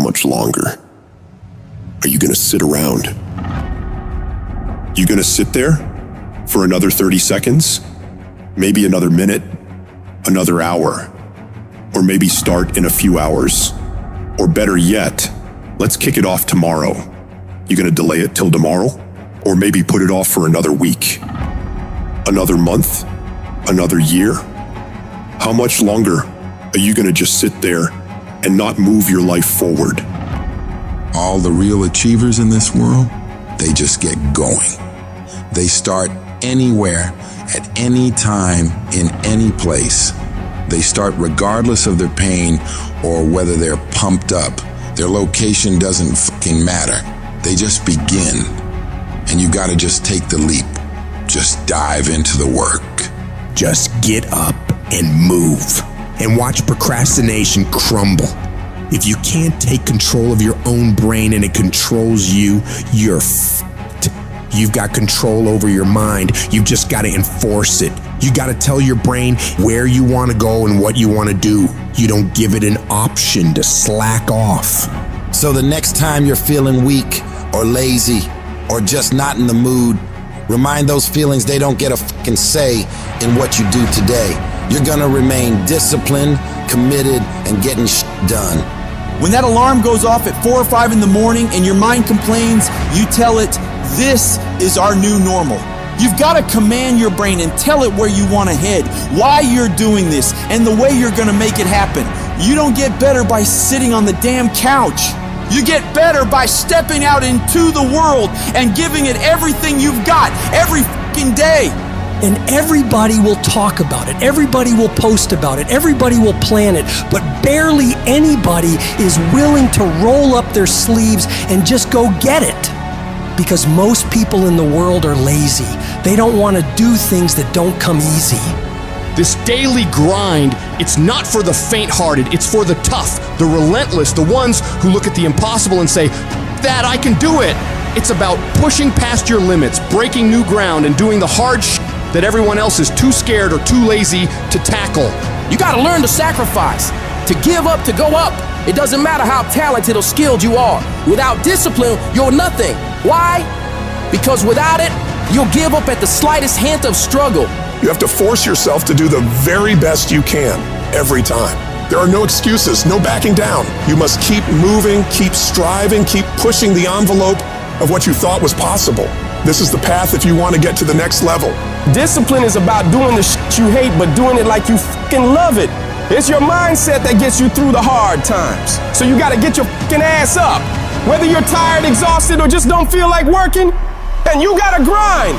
much longer are you going to sit around? You going to sit there for another 30 seconds? Maybe another minute, another hour, or maybe start in a few hours. Or better yet, let's kick it off tomorrow. You going to delay it till tomorrow? Or maybe put it off for another week? Another month? Another year? How much longer are you going to just sit there and not move your life forward? All the real achievers in this world, they just get going. They start anywhere, at any time, in any place. They start regardless of their pain or whether they're pumped up. Their location doesn't fucking matter. They just begin. And you gotta just take the leap. Just dive into the work. Just get up and move and watch procrastination crumble. If you can't take control of your own brain and it controls you, you're f***ed. You've got control over your mind. You've just got to enforce it. You got to tell your brain where you want to go and what you want to do. You don't give it an option to slack off. So the next time you're feeling weak or lazy or just not in the mood, remind those feelings they don't get a fucking say in what you do today. You're gonna remain disciplined, committed, and getting shit done. When that alarm goes off at 4 or 5 in the morning and your mind complains, you tell it, this is our new normal. You've got to command your brain and tell it where you want to head, why you're doing this, and the way you're going to make it happen. You don't get better by sitting on the damn couch. You get better by stepping out into the world and giving it everything you've got every fucking day. And everybody will talk about it. Everybody will post about it. Everybody will plan it. But barely anybody is willing to roll up their sleeves and just go get it. Because most people in the world are lazy. They don't want to do things that don't come easy. This daily grind, it's not for the faint-hearted, it's for the tough, the relentless, the ones who look at the impossible and say, that I can do it. It's about pushing past your limits, breaking new ground, and doing the hard shit that everyone else is too scared or too lazy to tackle. You gotta learn to sacrifice, to give up, to go up. It doesn't matter how talented or skilled you are. Without discipline, you're nothing. Why? Because without it, you'll give up at the slightest hint of struggle. You have to force yourself to do the very best you can, every time. There are no excuses, no backing down. You must keep moving, keep striving, keep pushing the envelope of what you thought was possible. This is the path if you want to get to the next level. Discipline is about doing the shit you hate, but doing it like you fucking love it. It's your mindset that gets you through the hard times. So you gotta get your fucking ass up. Whether you're tired, exhausted, or just don't feel like working, and you gotta grind.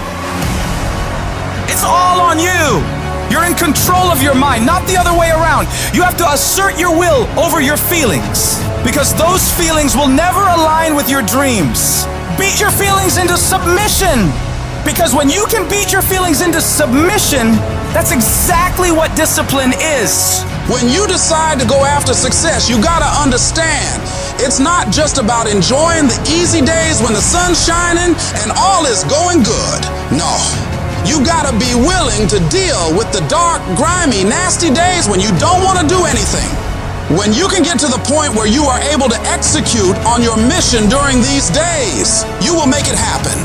It's all on you. You're in control of your mind, not the other way around. You have to assert your will over your feelings, because those feelings will never align with your dreams. Beat your feelings into submission, because when you can beat your feelings into submission, that's exactly what discipline is. When you decide to go after success, you gotta understand, it's not just about enjoying the easy days when the sun's shining and all is going good. No, you gotta be willing to deal with the dark, grimy, nasty days when you don't wanna do anything. When you can get to the point where you are able to execute on your mission during these days, you will make it happen.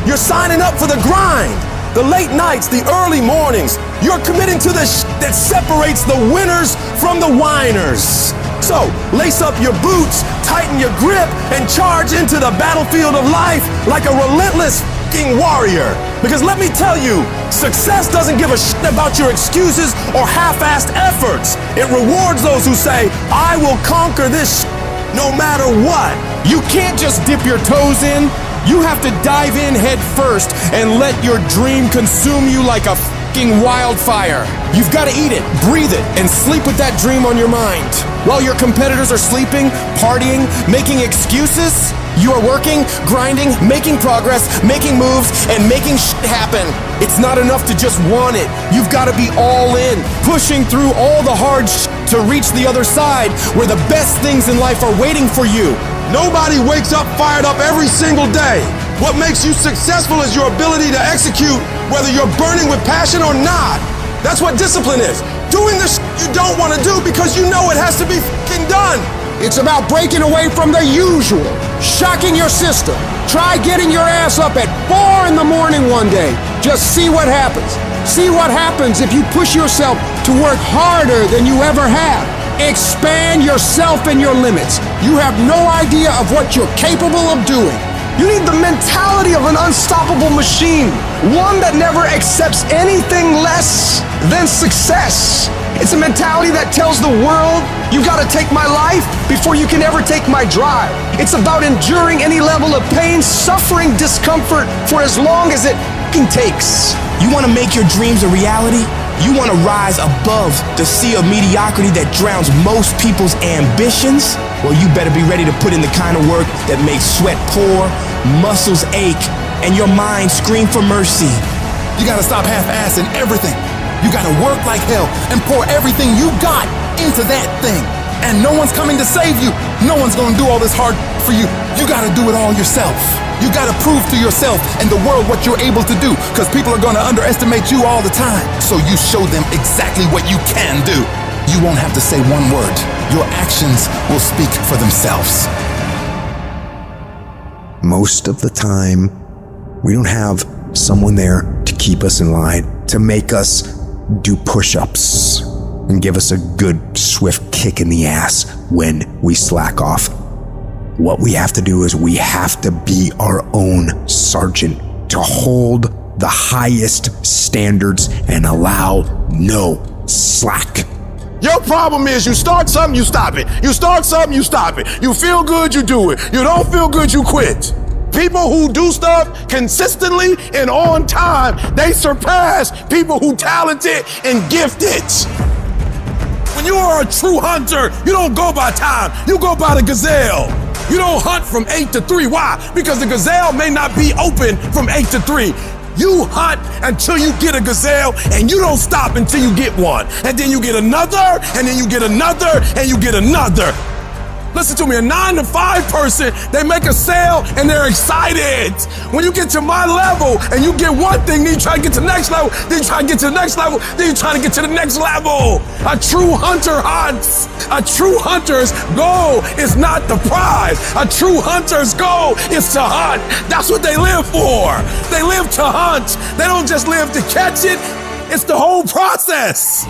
You're signing up for the grind, the late nights, the early mornings. You're committing to the that separates the winners from the whiners. So, lace up your boots, tighten your grip, and charge into the battlefield of life like a relentless fucking warrior. Because let me tell you, success doesn't give a shit about your excuses or half-assed efforts. It rewards those who say, I will conquer this no matter what. You can't just dip your toes in. You have to dive in head first and let your dream consume you like a fucking wildfire. You've got to eat it, breathe it, and sleep with that dream on your mind. While your competitors are sleeping, partying, making excuses, you are working, grinding, making progress, making moves, and making shit happen. It's not enough to just want it. You've got to be all in, pushing through all the hard shit to reach the other side where the best things in life are waiting for you. Nobody wakes up fired up every single day. What makes you successful is your ability to execute, whether you're burning with passion or not. That's what discipline is. Doing the shit you don't want to do because you know it has to be fucking done. It's about breaking away from the usual, shocking your system. Try getting your ass up at 4 in the morning one day. Just see what happens. See what happens if you push yourself to work harder than you ever have. Expand yourself and your limits. You have no idea of what you're capable of doing. You need the mentality of an unstoppable machine, one that never accepts anything less than success. It's a mentality that tells the world, you gotta take my life before you can ever take my drive. It's about enduring any level of pain, suffering, discomfort for as long as it takes. You wanna make your dreams a reality? You wanna rise above the sea of mediocrity that drowns most people's ambitions? Well, you better be ready to put in the kind of work that makes sweat pour, muscles ache, and your mind scream for mercy. You gotta stop half-assing everything. You gotta work like hell and pour everything you got into that thing. And no one's coming to save you. No one's gonna do all this hard for you. You gotta do it all yourself. You gotta prove to yourself and the world what you're able to do, because people are gonna underestimate you all the time. So you show them exactly what you can do. You won't have to say one word. Your actions will speak for themselves. Most of the time, we don't have someone there to keep us in line, to make us do push-ups and give us a good, swift kick in the ass when we slack off. What we have to do is we have to be our own sergeant, to hold the highest standards and allow no slack. Your problem is you start something, you stop it. You start something, you stop it. You feel good, you do it. You don't feel good, you quit. People who do stuff consistently and on time, they surpass people who talented and gifted. When you are a true hunter, you don't go by time, you go by the gazelle. You don't hunt from 8 to 3. Why? Because the gazelle may not be open from 8 to 3. You hunt until you get a gazelle, and you don't stop until you get one. And then you get another, and then you get another, and you get another. Listen to me, a 9 to 5 person, they make a sale and they're excited. When you get to my level and you get one thing, then you try to get to the next level, then you try to get to the next level, then you try to get to the next level. A true hunter hunts. A true hunter's goal is not the prize. A true hunter's goal is to hunt. That's what they live for. They live to hunt. They don't just live to catch it. It's the whole process.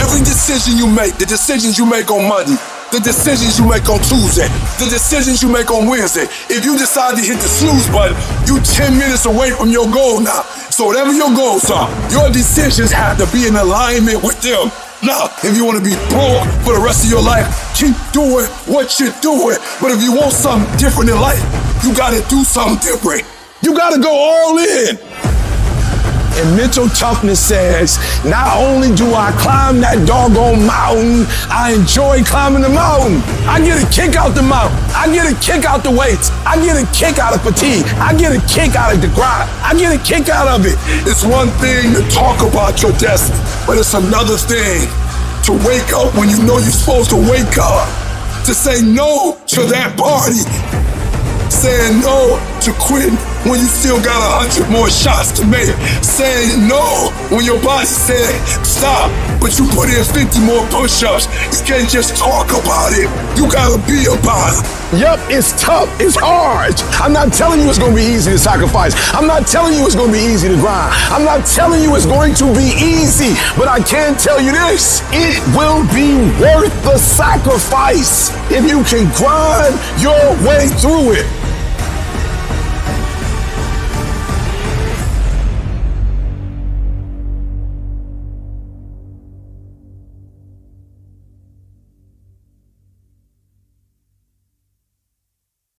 Every decision you make, the decisions you make on Monday, the decisions you make on Tuesday, the decisions you make on Wednesday. If you decide to hit the snooze button, you 10 minutes away from your goal now. So whatever your goals are, your decisions have to be in alignment with them. Now, if you want to be broke for the rest of your life, keep doing what you're doing. But if you want something different in life, you got to do something different. You got to go all in. And mental toughness says, not only do I climb that doggone mountain, I enjoy climbing the mountain. I get a kick out the mountain. I get a kick out the weights. I get a kick out of fatigue. I get a kick out of the grind. I get a kick out of it. It's one thing to talk about your destiny, but it's another thing to wake up when you know you're supposed to wake up, to say no to that party, saying no to quitting when you still got 100 more shots to make, saying no when your body said stop, but you put in 50 more push-ups. You can't just talk about it, you gotta be about it. Yup, it's tough, it's hard. I'm not telling you it's gonna be easy to sacrifice. I'm not telling you it's gonna be easy to grind. I'm not telling you it's going to be easy, but I can tell you this, it will be worth the sacrifice if you can grind your way through it.